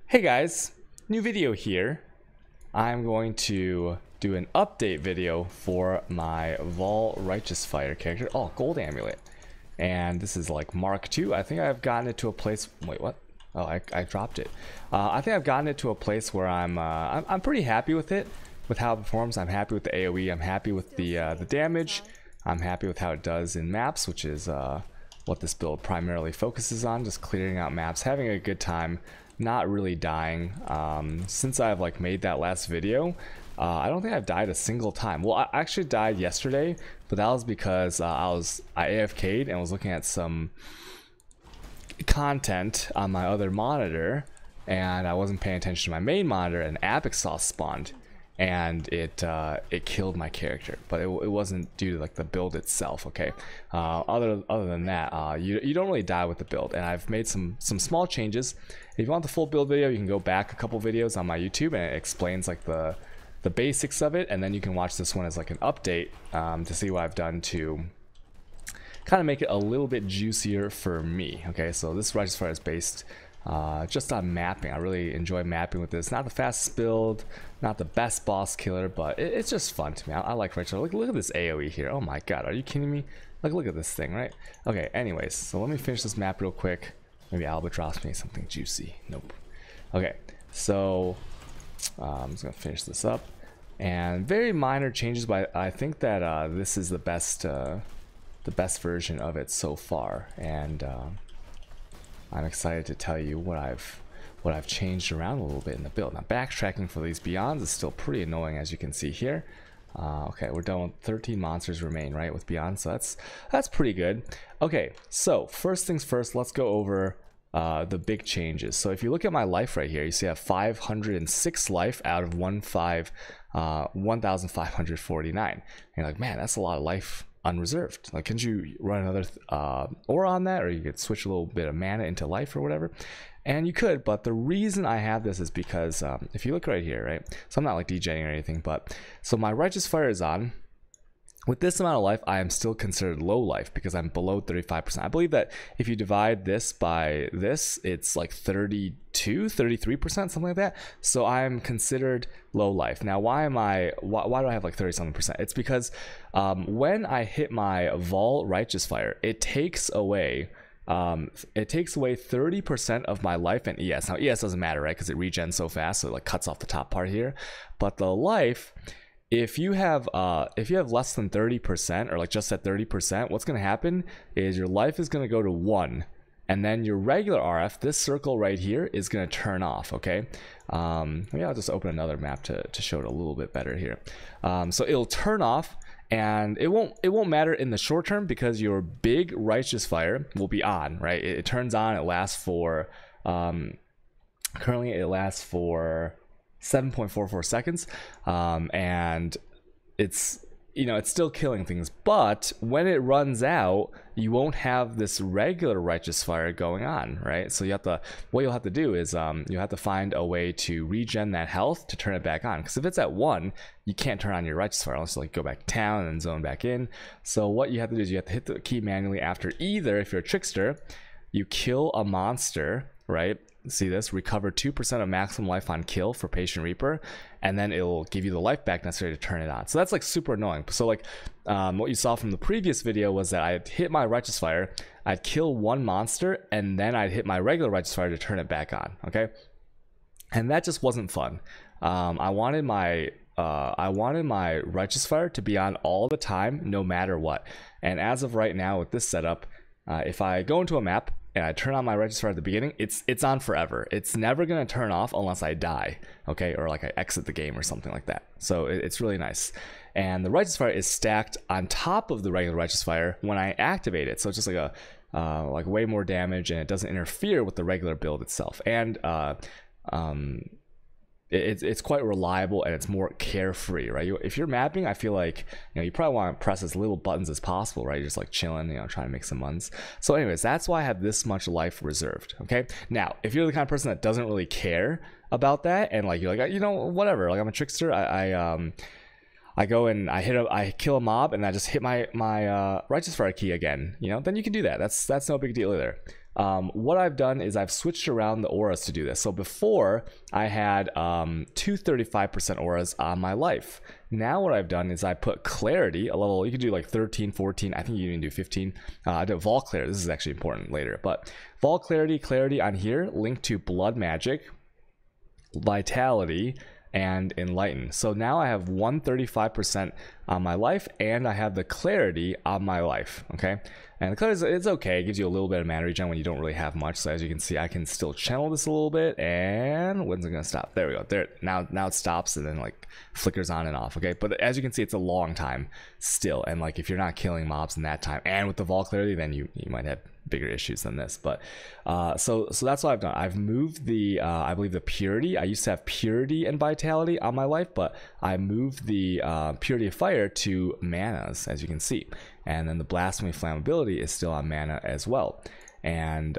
Hey guys, new video here. I'm going to do an update video for my Vaal Righteous Fighter character. Oh, gold amulet. And this is like Mark II. I think I've gotten it to a place. Wait, what? Oh, I dropped it. I think I've gotten it to a place where I'm pretty happy with it, with how it performs. I'm happy with the AOE. I'm happy with the damage. I'm happy with how it does in maps, which is what this build primarily focuses on, just clearing out maps, having a good time. Not really dying. Since I've like made that last video, I don't think I've died a single time. Well, I actually died yesterday, but that was because I AFK'd and was looking at some content on my other monitor, and I wasn't paying attention to my main monitor, and Abixos spawned, and it killed my character. But it wasn't due to like the build itself. Okay, other than that, you don't really die with the build, and I've made some small changes. If you want the full build video, you can go back a couple videos on my YouTube, and it explains like the basics of it, and then you can watch this one as like an update to see what I've done to kind of make it a little bit juicier for me. Okay, so this Righteous Fighter is based just on mapping. I really enjoy mapping with this. Not the fastest build, not the best boss killer, but it's just fun to me. I like Righteous Fighter. Look at this AoE here. Oh my god, are you kidding me? Like, look at this thing, right? Okay, anyways, so let me finish this map real quick. Maybe Albatross made something juicy. Nope. Okay, so I'm just gonna finish this up, and very minor changes, but I think that this is the best version of it so far, and I'm excited to tell you what I've changed around a little bit in the build. Now, backtracking for these Beyonds is still pretty annoying, as you can see here. Okay, we're done with 13 monsters remain, right, with Beyond, so that's pretty good. Okay, so first things first, let's go over the big changes. So if you look at my life right here, you see I have 506 life out of 1,549. And you're like, man, that's a lot of life unreserved. Like, couldn't you run another aura on that, or you could switch a little bit of mana into life or whatever? And you could, but the reason I have this is because if you look right here, right, so I'm not like degenning or anything, but so my Righteous Fire is on. With this amount of life, I am still considered low life because I'm below 35%. I believe that if you divide this by this, it's like 32, 33%, something like that. So I'm considered low life. Now, why do I have like 30-something%? It's because when I hit my Vaal Righteous Fire, it takes away 30% of my life and ES. Now, ES doesn't matter, right? Because it regens so fast, so it like cuts off the top part here. But the life, if you have less than 30%, or like just at 30%, what's going to happen is your life is going to go to 1, and then your regular RF, this circle right here, is going to turn off. Okay, maybe I'll just open another map to show it a little bit better here. So it'll turn off, and it won't matter in the short term because your big Righteous Fire will be on, right? It turns on. It lasts for currently it lasts for 7.44 seconds, and it's still killing things, but when it runs out, you won't have this regular Righteous Fire going on, right? So what you'll have to do is you'll have to find a way to regen that health to turn it back on, because if it's at 1, you can't turn on your Righteous Fire unless you like go back to town and then zone back in. So what you have to do is you have to hit the key manually after either, if you're a trickster, you kill a monster, right? See this, recover 2% of maximum life on kill for Patient Reaper, and then it'll give you the life back necessary to turn it on. So that's like super annoying. So like what you saw from the previous video was that I'd hit my Righteous Fire, I'd kill one monster, and then I'd hit my regular Righteous Fire to turn it back on. Okay, and that just wasn't fun. I wanted my Righteous Fire to be on all the time, no matter what. And as of right now with this setup, if I go into a map and I turn on my Righteous Fire at the beginning, it's on forever. It's never going to turn off unless I die, okay, or like I exit the game or something like that. So it's really nice. And the Righteous Fire is stacked on top of the regular Righteous Fire when I activate it. So it's just like like way more damage, and it doesn't interfere with the regular build itself. And it's quite reliable, and it's more carefree, right? If you're mapping, I feel like you probably want to press as little buttons as possible, right? You're just like chilling, trying to make some runs. So anyways, that's why I have this much life reserved. Okay, now if you're the kind of person that doesn't really care about that, and like you're like, whatever, like I'm a trickster, I go and I kill a mob, and I just hit my Righteous Fire key again, then you can do that. That's no big deal either. what I've done is I've switched around the auras to do this. So before I had 235% auras on my life. Now what I've done is I put clarity, a level, you can do like 13, 14, I think you can do 15. I did Vaal clarity, this is actually important later, but Vaal clarity on here, linked to blood magic, vitality, and enlighten. So now I have 135% on my life, and I have the clarity on my life. Okay, and the clarity it's okay, it gives you a little bit of mana regen when you don't really have much. So as you can see, I can still channel this a little bit. And when's it gonna stop? There we go. There, now it stops and then like flickers on and off. Okay, but as you can see, it's a long time still, and like if you're not killing mobs in that time and with the Vaal clarity, then you might have bigger issues than this. But so that's what I've done. I've moved the I believe the purity. I used to have purity and vitality on my life, but I moved the purity of fire to manas, as you can see, and then the blasphemy flammability is still on mana as well. And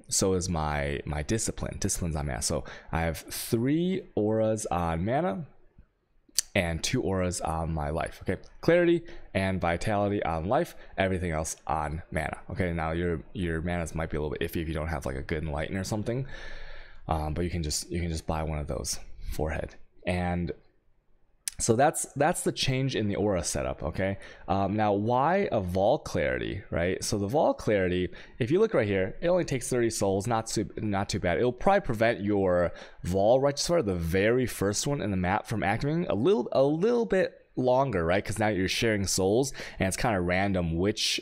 so is my discipline's on mana. So I have 3 auras on mana and 2 auras on my life. Okay, clarity and vitality on life, everything else on mana. Okay, now your manas might be a little bit iffy if you don't have like a good enlighten or something, but you can just buy one of those forehead. And so that's the change in the aura setup. Okay, now why a Vaal clarity, right? So the Vaal clarity, if you look right here, it only takes 30 souls, not too bad. It'll probably prevent your Vaal righteous fire, the very first one in the map, from activating a little bit longer, right? Because now you're sharing souls, and it's kind of random which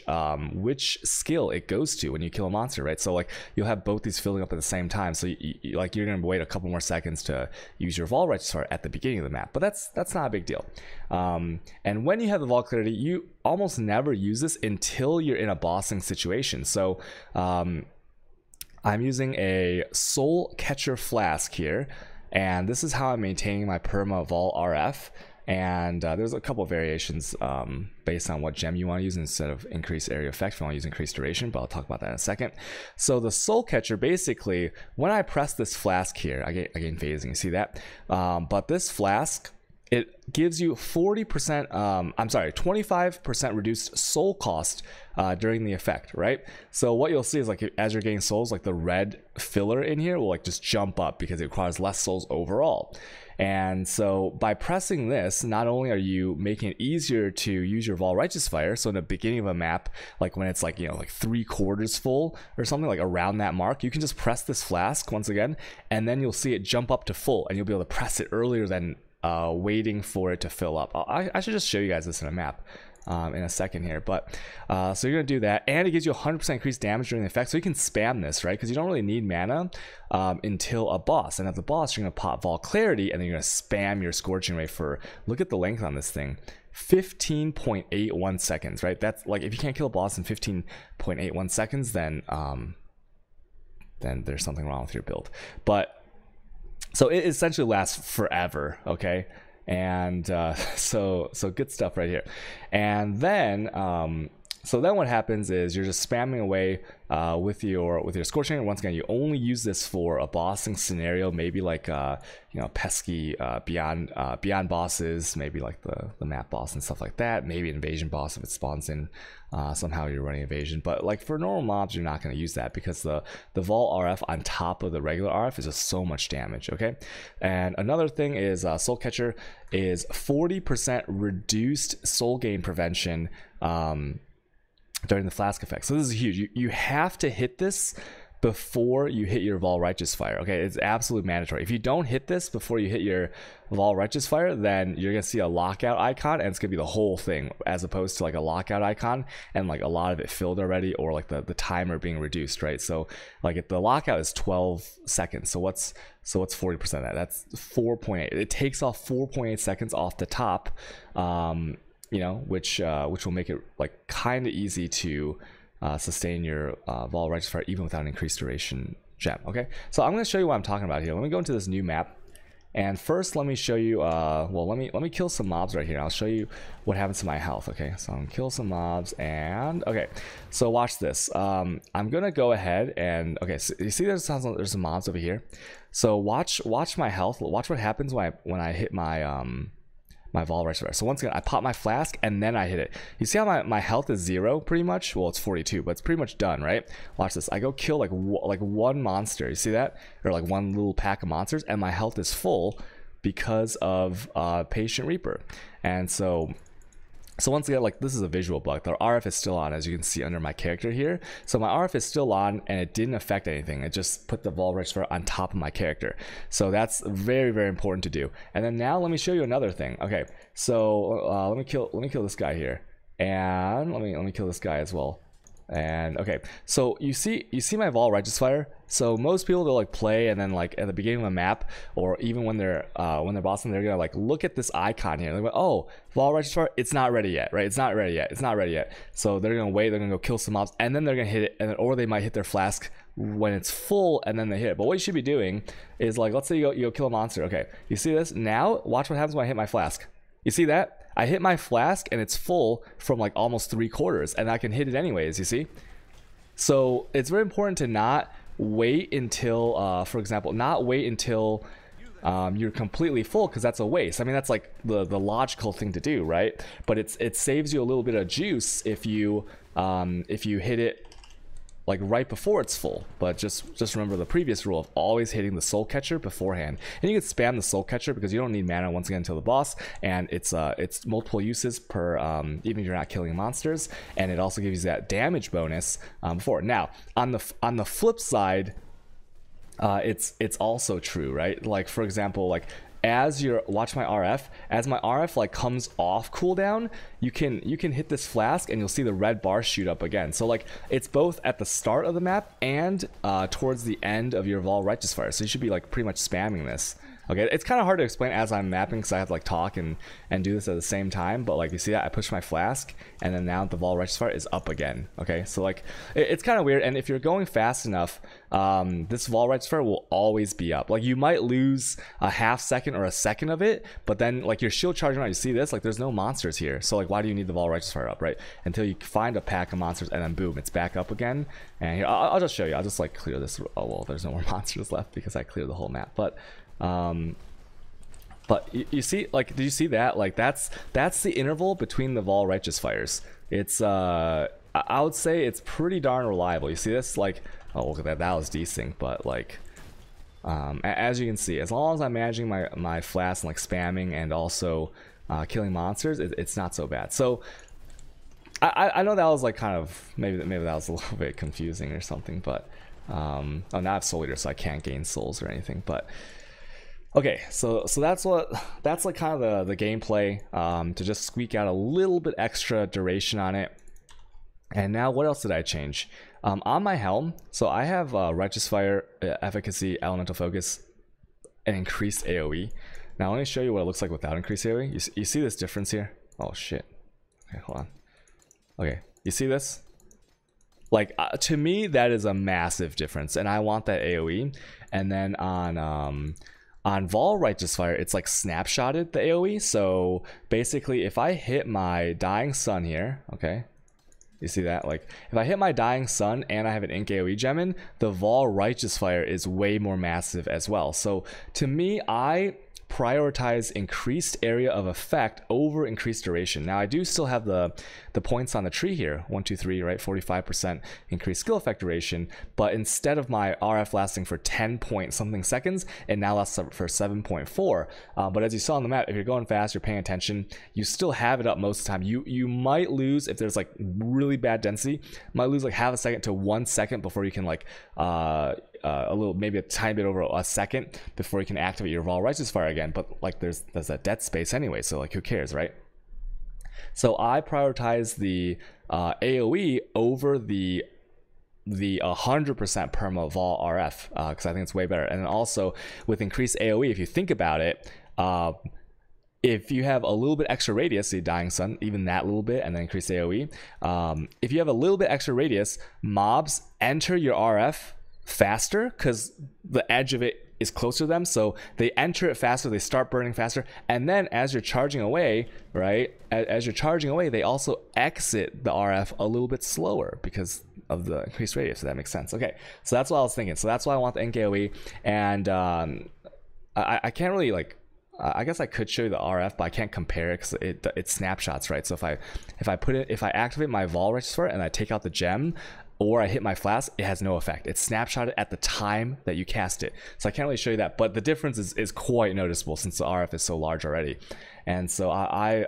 skill it goes to when you kill a monster, right? So like you'll have both these filling up at the same time, so you're gonna wait a couple more seconds to use your Vaal righteous fire at the beginning of the map, but that's not a big deal. And when you have the Vaal clarity, you almost never use this until you're in a bossing situation. So I'm using a soul catcher flask here, and this is how I'm maintaining my perma Vaal RF. And there's a couple of variations based on what gem you want to use instead of increased area effect. If you want to use increased duration, but I'll talk about that in a second. So the soul catcher, basically, when I press this flask here, I gain phasing, you see that? But this flask, it gives you 25% reduced soul cost during the effect, right? So what you'll see is like as you're getting souls, like the red filler in here will like just jump up because it requires less souls overall. And so by pressing this, not only are you making it easier to use your Vaal righteous fire, so in the beginning of a map, like when it's like, you know, like 3/4 full or something, like around that mark, you can just press this flask once again, and then you'll see it jump up to full, and you'll be able to press it earlier than waiting for it to fill up. I should just show you guys this in a map in a second here, but so you're gonna do that, and it gives you 100% increased damage during the effect, so you can spam this, right? Because you don't really need mana until a boss, and at the boss you're gonna pop Vaal clarity, and then you're gonna spam your scorching ray for, look at the length on this thing, 15.81 seconds, right? That's like, if you can't kill a boss in 15.81 seconds, then there's something wrong with your build. But so it essentially lasts forever, okay? And so good stuff right here. And then so then what happens is you're just spamming away with your scorching. Once again, you only use this for a bossing scenario, maybe like you know, pesky beyond bosses, maybe like the map boss and stuff like that, maybe an invasion boss if it spawns in somehow you're running evasion. But like for normal mobs, you're not going to use that because the Vaal RF on top of the regular RF is just so much damage. Okay, and another thing is soul catcher is 40% reduced soul gain prevention during the flask effect. So this is huge. You have to hit this before you hit your Vaal righteous fire. Okay, it's absolutely mandatory. If you don't hit this before you hit your Vaal righteous fire, then you're gonna see a lockout icon, and it's gonna be the whole thing, as opposed to like a lockout icon and like a lot of it filled already, or like the timer being reduced, right? So like if the lockout is 12 seconds, so what's 40% of that? That's 4.8. It takes off 4.8 seconds off the top, you know, which will make it like kind of easy to sustain your Vaal righteous fire even without an increased duration gem. Okay, so I'm going to show you what I'm talking about here. Let me go into this new map, and first let me show you well, let me kill some mobs right here. I'll show you what happens to my health. Okay, so I'm gonna kill some mobs, and okay, so watch this. I'm gonna go ahead and, okay, so you see there's some mobs over here. So watch my health. Watch what happens when I hit my my Vaal Rectifier. So once again, I pop my flask and then I hit it. You see how my health is 0 pretty much? Well, it's 42, but it's pretty much done, right? Watch this. I go kill like one monster. You see that? Or like one little pack of monsters, and my health is full because of Patient Reaper. And so once again, like, this is a visual bug. The RF is still on, as you can see under my character here. So my RF is still on, and it didn't affect anything. It just put the Vaal Rectifier on top of my character. So that's very, very important to do. And then now let me show you another thing. Okay, so let me kill this guy here, and let me kill this guy as well. And okay, so you see my Vaal Rectifier. So most people, they'll like play, and then like at the beginning of a map, or even when they're bossing, they're gonna like look at this icon here. They're like, oh, Vaal Rectifier, it's not ready yet, right? It's not ready yet. It's not ready yet. So they're gonna wait. They're gonna go kill some mobs, and then they're gonna hit it, and then, or they might hit their flask when it's full, and then they hit it. But what you should be doing is, like, let's say you go kill a monster. Okay, you see this? Now watch what happens when I hit my flask. You see that? I hit my flask and it's full from like almost 3/4, and I can hit it anyways, you see? So it's very important to not wait until, for example, not wait until you're completely full, because that's a waste. I mean, that's like the logical thing to do, right? But it saves you a little bit of juice if you hit it like right before it's full. But just remember the previous rule of always hitting the soul catcher beforehand. And you can spam the soul catcher because you don't need mana once again until the boss, and it's multiple uses per even if you're not killing monsters, and it also gives you that damage bonus before. Now on the flip side, it's also true, right? Like, for example, like, watch my RF, as my RF like comes off cooldown, you can hit this flask and you'll see the red bar shoot up again. So like, it's both at the start of the map and towards the end of your Vaal Rectifier. So you should be like pretty much spamming this. Okay, it's kind of hard to explain as I'm mapping because I have to like talk and do this at the same time. But like, you see that I push my flask, and then now the Vaal Rectifier is up again. Okay, so like, it's kind of weird. And if you're going fast enough, this Vaal Rectifier will always be up. Like, you might lose a half second or a second of it, but then like your shield charging around, you see this? Like, there's no monsters here. So like, why do you need the Vaal Rectifier up, right? Until you find a pack of monsters, and then boom, it's back up again. And here, I'll just show you. I'll just like clear this. Oh well, there's no more monsters left because I cleared the whole map. But you see, like, did you see that? Like, that's the interval between the Vaal Rectifiers. It's I would say it's pretty darn reliable. You see this? Like, oh, look at that was desync. But like, as you can see, as long as I'm managing my flask and like spamming and also killing monsters, it's not so bad. So I know that was like kind of maybe that was a little bit confusing or something, but oh, now I have Soul Eater, so I can't gain souls or anything. But okay, so that's like kind of the gameplay, to just squeak out a little bit extra duration on it. And now what else did I change? On my helm, so I have Rectifier, Efficacy, Elemental Focus, and increased AoE. Now let me show you what it looks like without increased AoE. You see this difference here? Oh shit. Okay, hold on. Okay, you see this? Like, to me, that is a massive difference, and I want that AoE. And then on Vaal Rectifier, it's like snapshotted the AoE. So basically, if I hit my Dying Sun here, okay, you see that? Like, if I hit my Dying Sun and I have an Ink AoE gem in, the Vaal Rectifier is way more massive as well. So to me, I prioritize increased area of effect over increased duration. Now I do still have the points on the tree here, 1 2 3, right? 45% increased skill effect duration, but instead of my RF lasting for 10 point something seconds, it now lasts for 7.4. But as you saw on the map, if you're going fast, you're paying attention, you still have it up most of the time. You might lose, if there's like really bad density, might lose like half a second to 1 second before you can like a little, maybe a tiny bit over a second before you can activate your Vaal Rectifier again. But like, there's that dead space anyway, so like, who cares, right? So I prioritize the AoE over the 100% perma Vaal RF because I think it's way better. And then also with increased AoE, if you think about it, if you have a little bit extra radius, the Dying Sun, even that little bit, and then increase AoE, if you have a little bit extra radius, mobs enter your RF faster because the edge of it is closer to them, so they enter it faster, they start burning faster, and then as you're charging away, right, as you're charging away, they also exit the RF a little bit slower because of the increased radius. So that makes sense. Okay, so that's what I was thinking. So that's why I want the NKOE, and I can't really like I guess I could show you the RF, but I can't compare it because it snapshots, right? So if I activate my Vaal register and I take out the gem, or I hit my flask, it has no effect. It's snapshotted at the time that you cast it. So I can't really show you that, but the difference is quite noticeable since the RF is so large already. And so I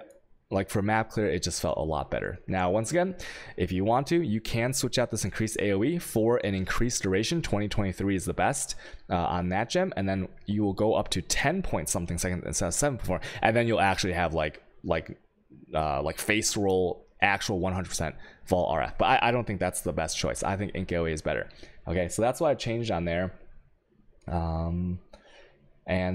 like for map clear, it just felt a lot better. Now, once again, if you want to, you can switch out this increased AoE for an increased duration. 2023 is the best on that gem, and then you will go up to 10 point something seconds instead of 7.4, and then you'll actually have like face roll actual 100% Vaal RF. But I don't think that's the best choice. I think Ink AoE is better. Okay, so that's what I've changed on there. And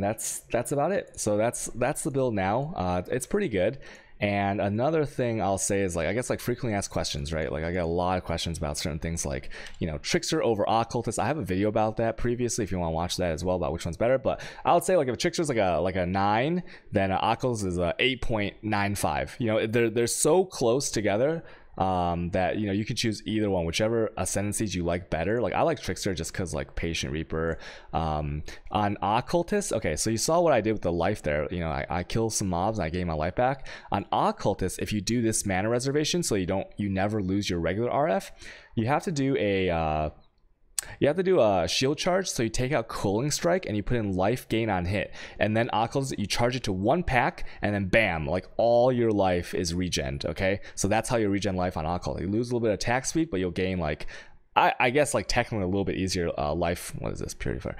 that's about it. So that's the build now. It's pretty good. And another thing I'll say is, like, I guess, like, frequently asked questions, right? Like, I get a lot of questions about certain things, like, you know, trickster over occultist. I have a video about that previously if you want to watch that as well, about which one's better. But I would say, like, if trickster's like a 9, then occultist is a 8.95. You know, they're so close together that, you know, you can choose either one, whichever ascendancies you like better. Like, I like trickster just because, like, patient reaper. On occultist, okay, so you saw what I did with the life there. You know, I killed some mobs and I gained my life back. On occultist, if you do this mana reservation so you never lose your regular RF, you have to do a shield charge. So you take out Cooling Strike and you put in life gain on hit, and then occultist, you charge it to 1 pack, and then bam, like, all your life is regened. Okay, so that's how you regen life on occultist. You lose a little bit of attack speed, but you'll gain, like, I guess, like, technically a little bit easier life. What is this? Purity Flare.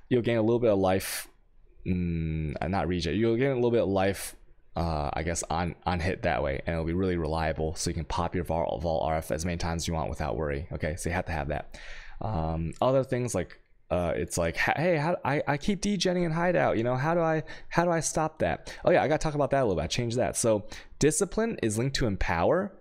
You'll gain a little bit of life, not regen. You'll gain a little bit of life, I guess, on hit that way, and it'll be really reliable, so you can pop your Vaal RF as many times as you want without worry. Okay, so you have to have that. Other things, like, it's like, hey, I keep degenning in hideout, you know, how do I stop that? Oh yeah, I gotta talk about that a little bit. I changed that. So discipline is linked to empower.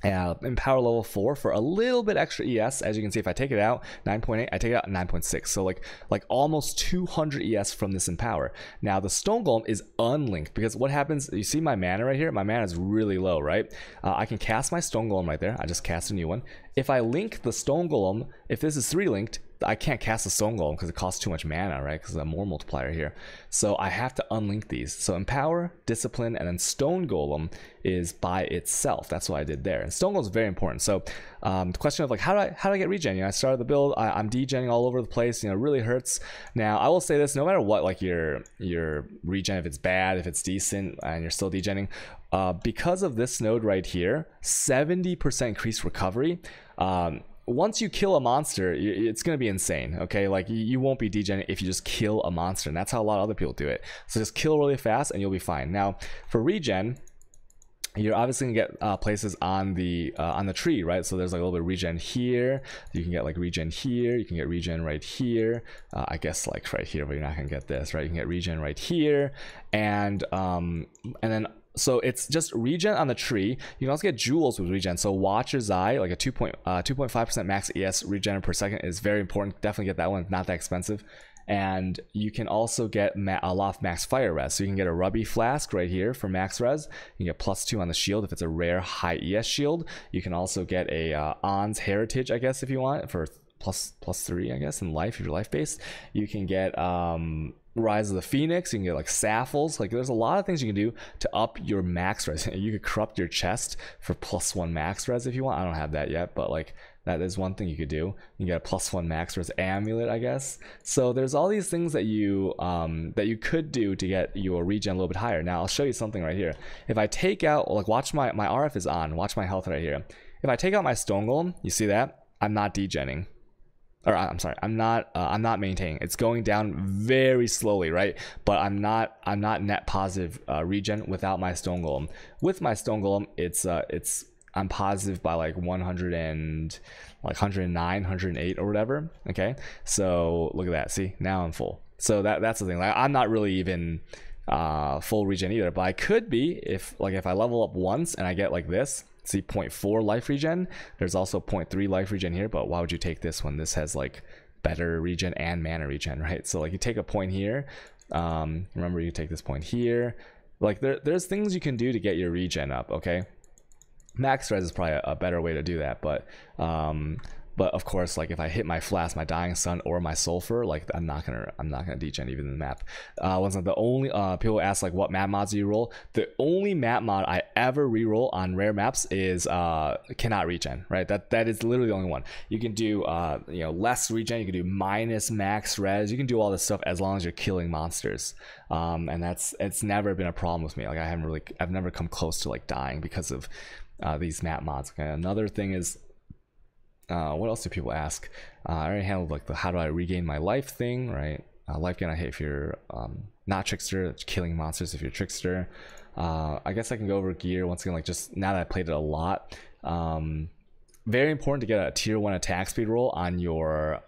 Empower level 4 for a little bit extra ES. As you can see, if I take it out 9.8, I take it out 9.6, so like almost 200 ES from this empower. Now the stone golem is unlinked, because what happens, you see my mana right here, my mana is really low, right? I can cast my stone golem right there. I just cast a new one. If I link the stone golem, if this is 3 linked, I can't cast the stone golem because it costs too much mana, right? Because I'm more multiplier here. So I have to unlink these. So empower, discipline, and then stone golem is by itself. That's what I did there. And stone golem is very important. So the question of, like, how do I get regen? You know, I started the build, I'm degenning all over the place. You know, it really hurts. Now I will say this: no matter what, like, your regen, if it's bad, if it's decent, and you're still degenning, because of this node right here, 70% increased recovery. Once you kill a monster, it's going to be insane. Okay, like, you won't be degening if you just kill a monster, and that's how a lot of other people do it. So just kill really fast and you'll be fine. Now for regen, you're obviously gonna get places on the tree, right? So there's like a little bit of regen here. You can get like regen here. You can get regen right here. I guess like right here, but you're not gonna get this, right? You can get regen right here, and then. So it's just regen on the tree. You can also get jewels with regen. So Watcher's Eye, like a 2.5% max ES regen per second, is very important. Definitely get that one. Not that expensive. And you can also get a lot of max fire res. So you can get a Rubby Flask right here for max res. You can get +2 on the shield if it's a rare high ES shield. You can also get a On's Heritage, I guess, if you want, for +3, I guess, in life if you're life based. You can get Rise of the Phoenix. You can get like Saffles. Like, there's a lot of things you can do to up your max res. You could corrupt your chest for +1 max res if you want. I don't have that yet, but like, that is one thing you could do. You get a +1 max res amulet, I guess. So there's all these things that you could do to get your regen a little bit higher. Now I'll show you something right here. If I take out, like, watch my RF is on. Watch my health right here. If I take out my stone golem, you see that? I'm not degenning. Or I'm sorry, I'm not maintaining. It's going down very slowly, right? But I'm not net positive regen without my stone golem. With my stone golem, I'm positive by like 109, 108 or whatever. Okay, so look at that. See, now I'm full. So that's the thing. Like, I'm not really even full regen either, but I could be if I level up once and I get like this. See, 0.4 life regen. There's also 0.3 life regen here, but why would you take this when this has like better regen and mana regen, right? So like, you take a point here. Remember, you take this point here. Like, there's things you can do to get your regen up. Okay, max res is probably a better way to do that, but But of course, like if I hit my flask, my dying sun, or my sulfur, like I'm not gonna degen even in the map. Wasn't the only people ask like what map mods do you roll? The only map mod I ever reroll on rare maps is cannot regen, right? That is literally the only one. You can do you know, less regen, you can do minus max res, you can do all this stuff as long as you're killing monsters. And it's never been a problem with me. Like I've never come close to like dying because of these map mods. Okay, another thing is, what else do people ask? I already handled like the how do I regain my life thing, right? Life gain I hit if you're not trickster, killing monsters if you're trickster. I guess I can go over gear once again, like just now that I played it a lot. Very important to get a tier 1 attack speed roll on your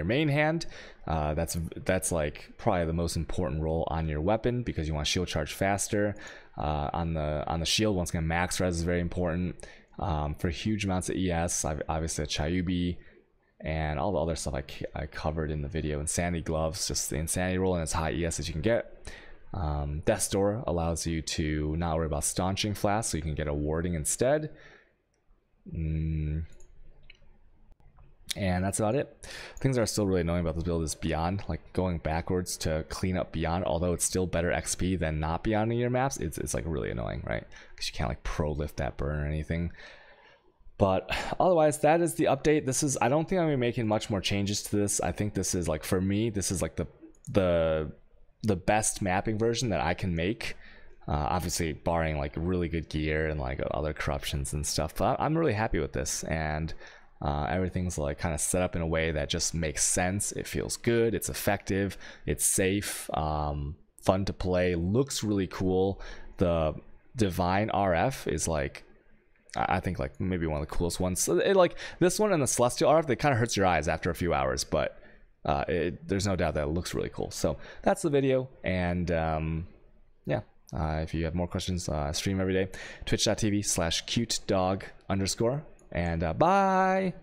main hand. That's like probably the most important roll on your weapon because you want shield charge faster. On the shield, once again, max res is very important. For huge amounts of ES, obviously a Chayubi and all the other stuff I covered in the video. Insanity gloves, just the insanity roll and as high ES as you can get. Death's Door allows you to not worry about staunching flasks, so you can get a warding instead. And that's about it. Things that are still really annoying about this build is Beyond, like going backwards to clean up Beyond, although it's still better XP than not Beyond in your maps. It's like really annoying, right? Because you can't like pro lift that burn or anything. But otherwise, that is the update. I don't think I'm gonna be making much more changes to this. I think this is like, for me, this is like the best mapping version that I can make. Obviously barring like really good gear and like other corruptions and stuff, but I'm really happy with this, and everything's like kind of set up in a way that just makes sense. It feels good, it's effective, it's safe, fun to play, looks really cool. The Divine RF is like, I think like maybe one of the coolest ones. So like this one and the Celestial RF, that kind of hurts your eyes after a few hours, but there's no doubt that it looks really cool. So that's the video, and yeah. If you have more questions, stream every day. Twitch.tv/cutedog_. And bye.